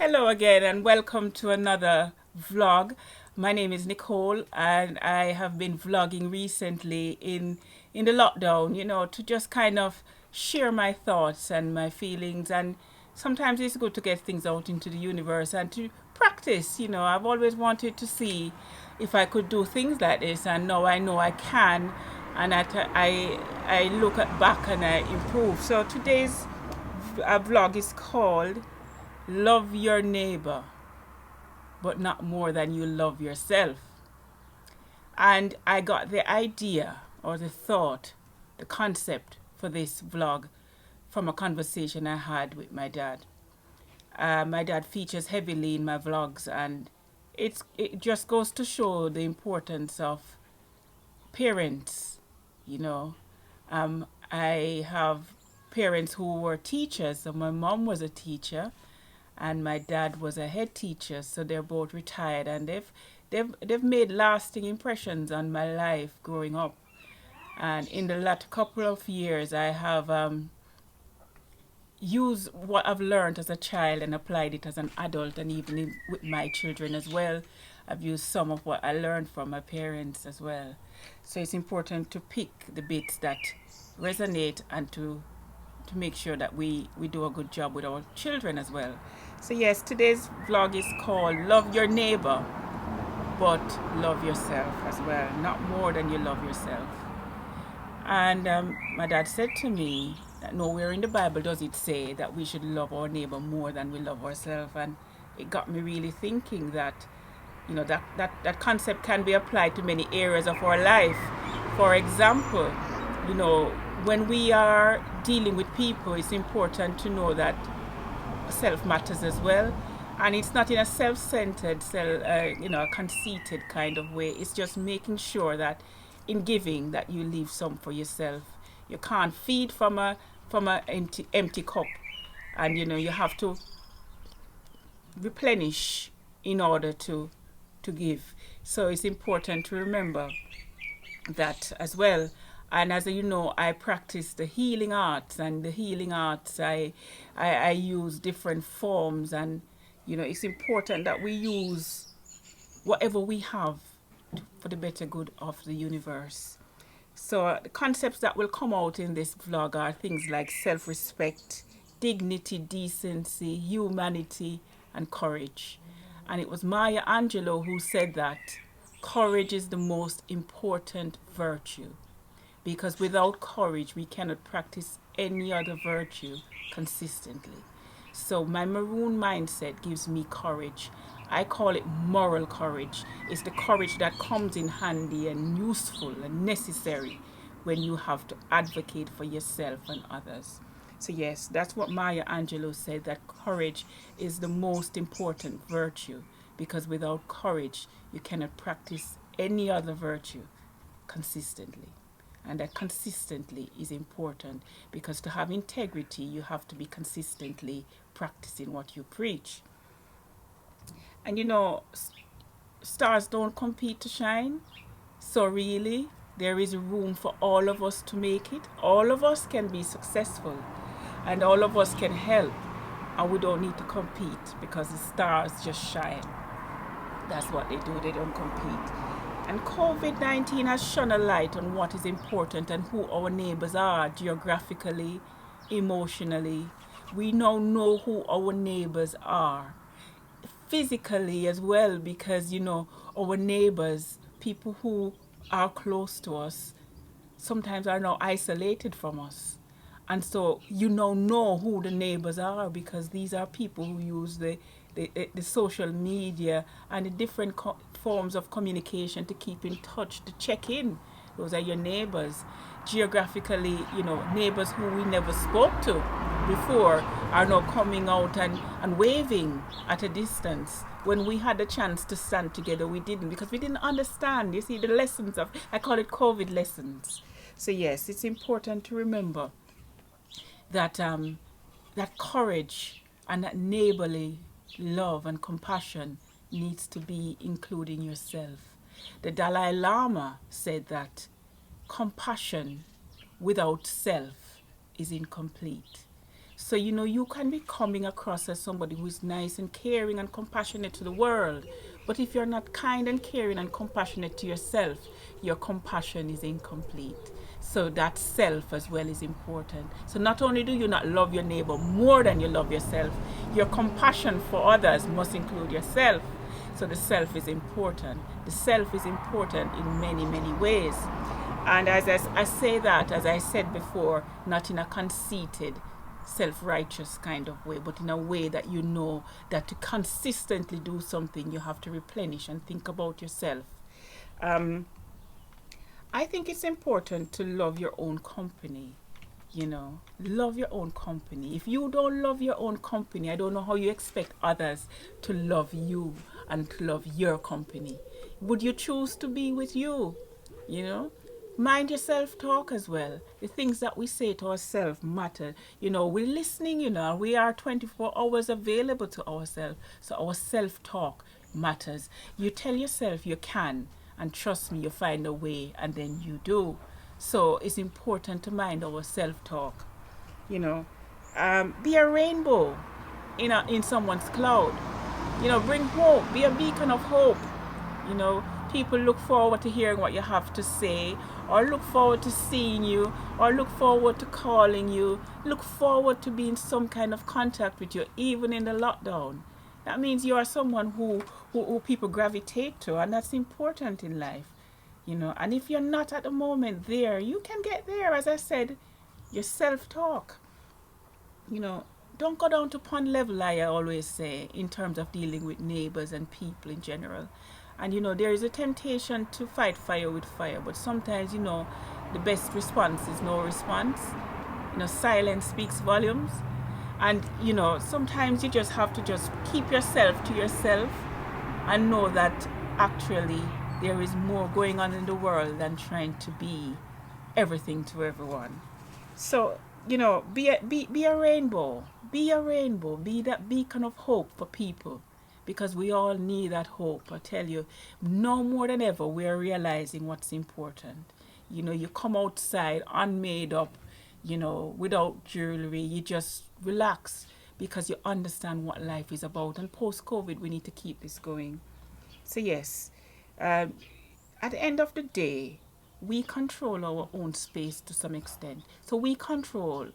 Hello again and welcome to another vlog. My name is Nicole and I have been vlogging recently in the lockdown, to just kind of share my thoughts and my feelings, and sometimes it's good to get things out into the universe and to practice. I've always wanted to see if I could do things like this, and now I know I can, and I look back and I improve. So today's vlog is called Love Your Neighbor, but not more than you love yourself. And I got the idea or the thought, the concept for this vlog from a conversation I had with my dad. My dad features heavily in my vlogs, and it just goes to show the importance of parents. You know, I have parents who were teachers. So my mom was a teacher, and my dad was a head teacher. So they're both retired, and they've made lasting impressions on my life growing up. And in the last couple of years, I have used what I've learned as a child and applied it as an adult, and even with my children as well. I've used some of what I learned from my parents as well. So it's important to pick the bits that resonate and to make sure that we do a good job with our children as well. So yes, today's vlog is called Love Your Neighbor, but love yourself as well, not more than you love yourself. And my dad said to me that nowhere in the Bible does it say that we should love our neighbor more than we love ourselves. And it got me really thinking that, that concept can be applied to many areas of our life. For example, when we are dealing with people, it's important to know that self matters as well. And it's not in a self-centered, conceited kind of way. It's just making sure that in giving that you leave some for yourself. You can't feed from a empty cup, and you have to replenish in order to give. So it's important to remember that as well. And as you know, I practice the healing arts, and the healing arts I use different forms, and it's important that we use whatever we have for the better good of the universe. So the concepts that will come out in this vlog are things like self-respect, dignity, decency, humanity, and courage. And it was Maya Angelou who said that courage is the most important virtue, because without courage we cannot practice any other virtue consistently. So my maroon mindset gives me courage. I call it moral courage. It's the courage that comes in handy and useful and necessary when you have to advocate for yourself and others. So yes, that's what Maya Angelou said, that courage is the most important virtue, because without courage you cannot practice any other virtue consistently. And that consistently is important, because to have integrity you have to be consistently practicing what you preach. And stars don't compete to shine. So really, there is room for all of us to make it. All of us can be successful, and all of us can help, and we don't need to compete, because the stars just shine. That's what they do, they don't compete. And COVID-19 has shone a light on what is important and who our neighbors are geographically, emotionally. We now know who our neighbors are physically as well, because our neighbors, people who are close to us, sometimes are now isolated from us. And so you now know who the neighbors are, because these are people who use the social media and the different forms of communication to keep in touch, to check in. Those are your neighbors. Geographically, neighbors who we never spoke to before are now coming out and waving at a distance. When we had a chance to stand together, we didn't, because we didn't understand. You see, the lessons of, I call it COVID lessons. So yes, it's important to remember that that courage and that neighborly love and compassion needs to be including yourself. The Dalai Lama said that compassion without self is incomplete. So, you can be coming across as somebody who is nice and caring and compassionate to the world. But if you're not kind and caring and compassionate to yourself, your compassion is incomplete. So that self as well is important. So not only do you not love your neighbor more than you love yourself, your compassion for others must include yourself. So the self is important. The self is important in many, many ways. And as I say that, as I said before, not in a conceited, self-righteous kind of way, but in a way that you know that to consistently do something, you have to replenish and think about yourself. I think it's important to love your own company. Love your own company. If you don't love your own company, I don't know how you expect others to love you and to love your company. Would you choose to be with you? You know, mind your self talk as well. The things that we say to ourselves matter. We're listening, we are 24 hours available to ourselves. So our self talk matters. You tell yourself you can, and trust me, you find a way, and then you do. So it's important to mind our self talk. Be a rainbow in someone's cloud. Bring hope. Be a beacon of hope. People look forward to hearing what you have to say, or look forward to seeing you, or look forward to calling you, look forward to being some kind of contact with you, even in the lockdown. That means you are someone who people gravitate to, and that's important in life. And if you're not at the moment there, you can get there. As I said, your self-talk. Don't go down to pond level, I always say, in terms of dealing with neighbors and people in general. And there is a temptation to fight fire with fire, but sometimes the best response is no response. Silence speaks volumes. And sometimes you just have to just keep yourself to yourself and know that actually there is more going on in the world than trying to be everything to everyone. So be a rainbow. Be a rainbow. Be that beacon of hope for people, because we all need that hope. I tell you, no more than ever, we're realizing what's important. You come outside unmade up, without jewelry. You just relax because you understand what life is about. And post-COVID, we need to keep this going. So yes, at the end of the day, we control our own space to some extent. So we control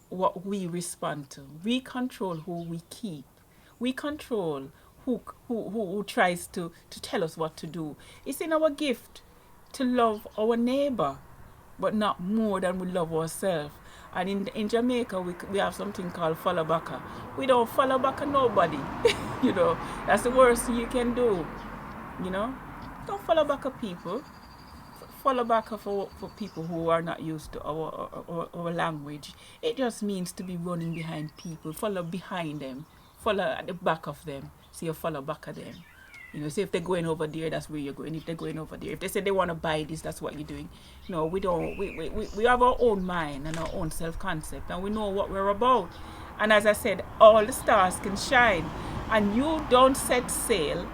what we respond to. We control who we keep. We control who tries to tell us what to do. It's in our gift to love our neighbor, but not more than we love ourselves. And in Jamaica, we have something called follow backa. We don't follow backa nobody. That's the worst thing you can do. Don't follow backa people. Follow backa for people who are not used to our language. It just means to be running behind people. Follow behind them. Follow at the back of them. So you follow back of them. So if they're going over there, that's where you're going. If they're going over there, if they say they want to buy this, that's what you're doing. No, we don't. We have our own mind and our own self-concept, and we know what we're about. And as I said, all the stars can shine, and you don't set sail.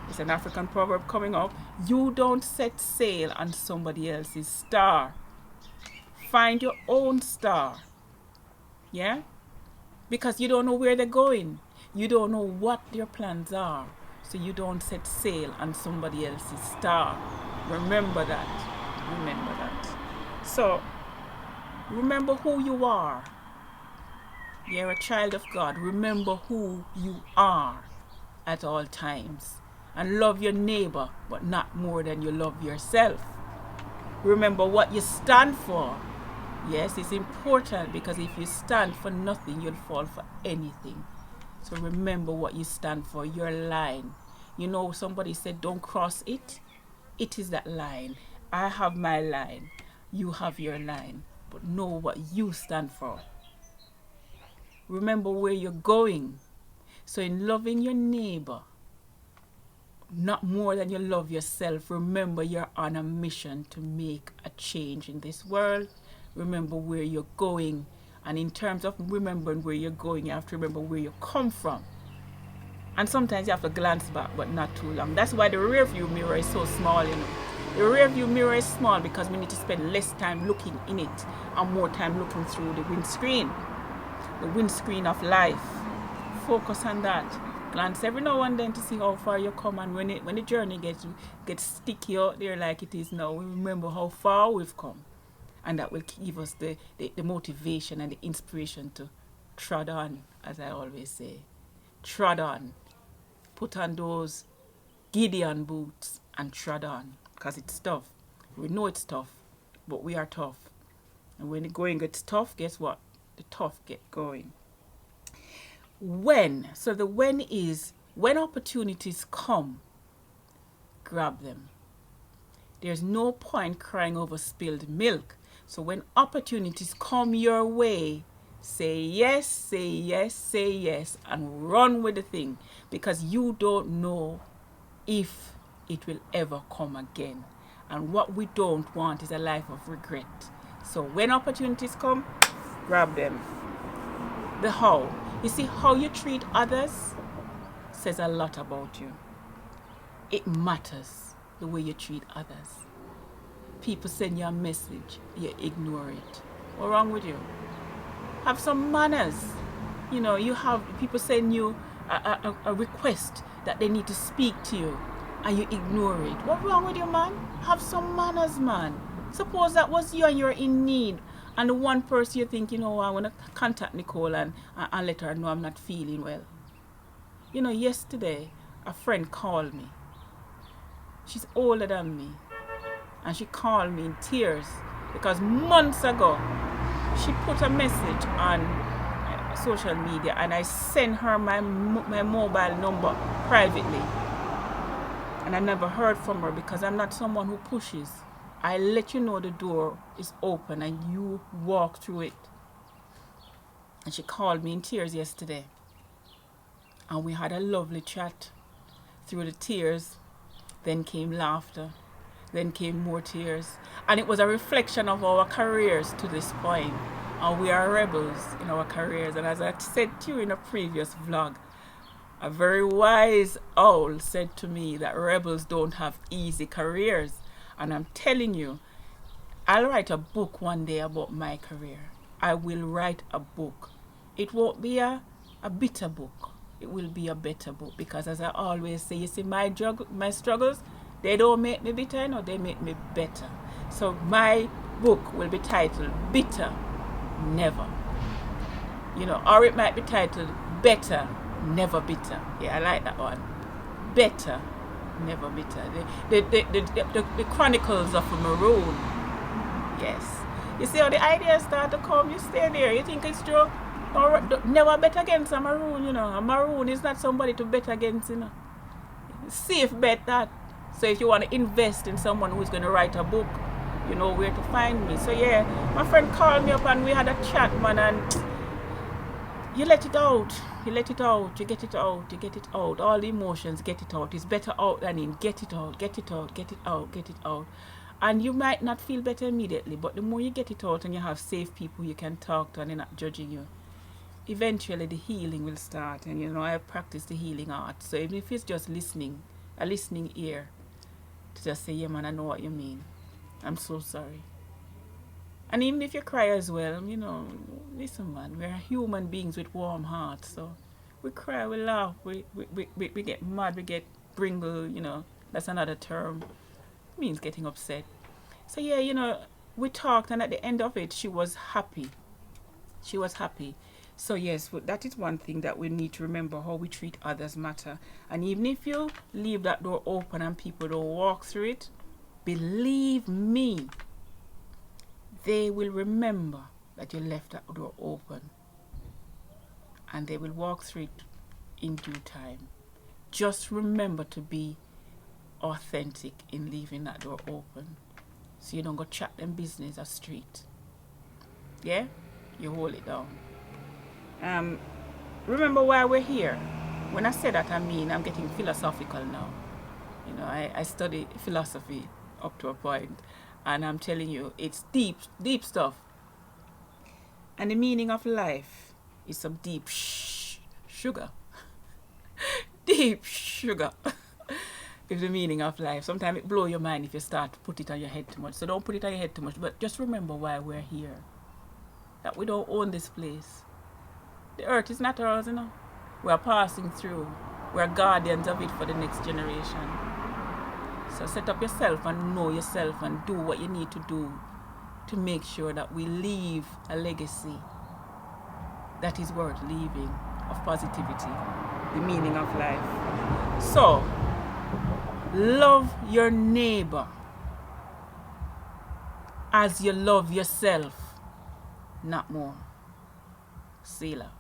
It's an African proverb coming up. You don't set sail on somebody else's star. Find your own star. Yeah? Because you don't know where they're going. You don't know what their plans are. So you don't set sail on somebody else's star. Remember that. Remember that. So, remember who you are. You're a child of God. Remember who you are at all times. And love your neighbor, but not more than you love yourself. Remember what you stand for. Yes, it's important, because if you stand for nothing, you'll fall for anything. So remember what you stand for, your line. Somebody said, don't cross it. It is that line. I have my line. You have your line. But know what you stand for. Remember where you're going. So in loving your neighbor, not more than you love yourself, remember you're on a mission to make a change in this world. Remember where you're going. And in terms of remembering where you're going, you have to remember where you come from. And sometimes you have to glance back, but not too long. That's why the rear view mirror is so small, you know. The rear view mirror is small because we need to spend less time looking in it and more time looking through the windscreen of life. Focus on that. Glance every now and then to see how far you come, and when the journey gets sticky out there like it is now, we remember how far we've come, and that will give us the motivation and the inspiration to trod on, as I always say. Trod on. Put on those Gideon boots and trod on, because it's tough. We know it's tough, but we are tough. And when the going gets tough, guess what? The tough get going. So the when is when opportunities come, grab them. There's no point crying over spilled milk. So when opportunities come your way, say yes, say yes, say yes, and run with the thing, because you don't know if it will ever come again. And what we don't want is a life of regret. So when opportunities come, grab them. The how. You see, how you treat others says a lot about you. It matters the way you treat others. People send you a message, you ignore it. What's wrong with you? Have some manners. You know, you have people send you a request that they need to speak to you, and you ignore it. What's wrong with you, man? Have some manners, man. Suppose that was you and you're in need, and the one person you think, you know, I want to contact Nicole and let her know I'm not feeling well. You know, yesterday a friend called me. She's older than me, and she called me in tears because months ago she put a message on social media, and I sent her my mobile number privately, and I never heard from her because I'm not someone who pushes. I let you know the door is open and you walk through it. And she called me in tears yesterday, and we had a lovely chat. Through the tears, then came laughter, then came more tears, and it was a reflection of our careers to this point. And we are rebels in our careers. And as I said to you in a previous vlog, a very wise owl said to me that rebels don't have easy careers. And I'm telling you, I'll write a book one day about my career. I will write a book. It won't be a bitter book. It will be a better book, because as I always say, you see, my struggles, they don't make me bitter, no, they make me better. So my book will be titled Bitter Never. You know, or it might be titled Better Never Bitter. Yeah, I like that one. Better Never Bitter. The Chronicles of a Maroon. Yes. You see how the ideas start to come, you stay there. You think it's true? Or never bet against a maroon, you know. A maroon is not somebody to bet against, you know. Safe bet that. So if you want to invest in someone who's going to write a book, you know where to find me. So yeah, my friend called me up and we had a chat, man, and you let it out. You let it out. You get it out. You get it out. All the emotions, get it out. It's better out than in. Get it out. Get it out. Get it out. Get it out. And you might not feel better immediately, but the more you get it out and you have safe people you can talk to and they're not judging you, eventually the healing will start. And you know, I practice the healing art. So even if it's just listening, a listening ear, to just say, yeah man, I know what you mean. I'm so sorry. And even if you cry as well, you know, listen man, we're human beings with warm hearts. So we cry, we laugh, we get mad, we get bringle, you know, that's another term. It means getting upset. So yeah, you know, we talked, and at the end of it, she was happy. She was happy. So yes, that is one thing that we need to remember. How we treat others matter. And even if you leave that door open and people don't walk through it, believe me, they will remember that you left that door open, and they will walk through it in due time. Just remember to be authentic in leaving that door open, so you don't go chat them business a street. Yeah, you hold it down. Remember why we're here. When I say that, I mean I'm getting philosophical now. You know, I study philosophy up to a point, and I'm telling you, it's deep stuff. And the meaning of life is some deep sugar. deep, sugar. Is the meaning of life. Sometimes it blow your mind if you start to put it on your head too much. So don't put it on your head too much. But just remember why we're here. That we don't own this place. The earth is not ours, you know. We are passing through. We are guardians of it for the next generation. So set up yourself and know yourself and do what you need to do to make sure that we leave a legacy that is worth leaving, of positivity, the meaning of life. So, love your neighbor as you love yourself, not more. Selah.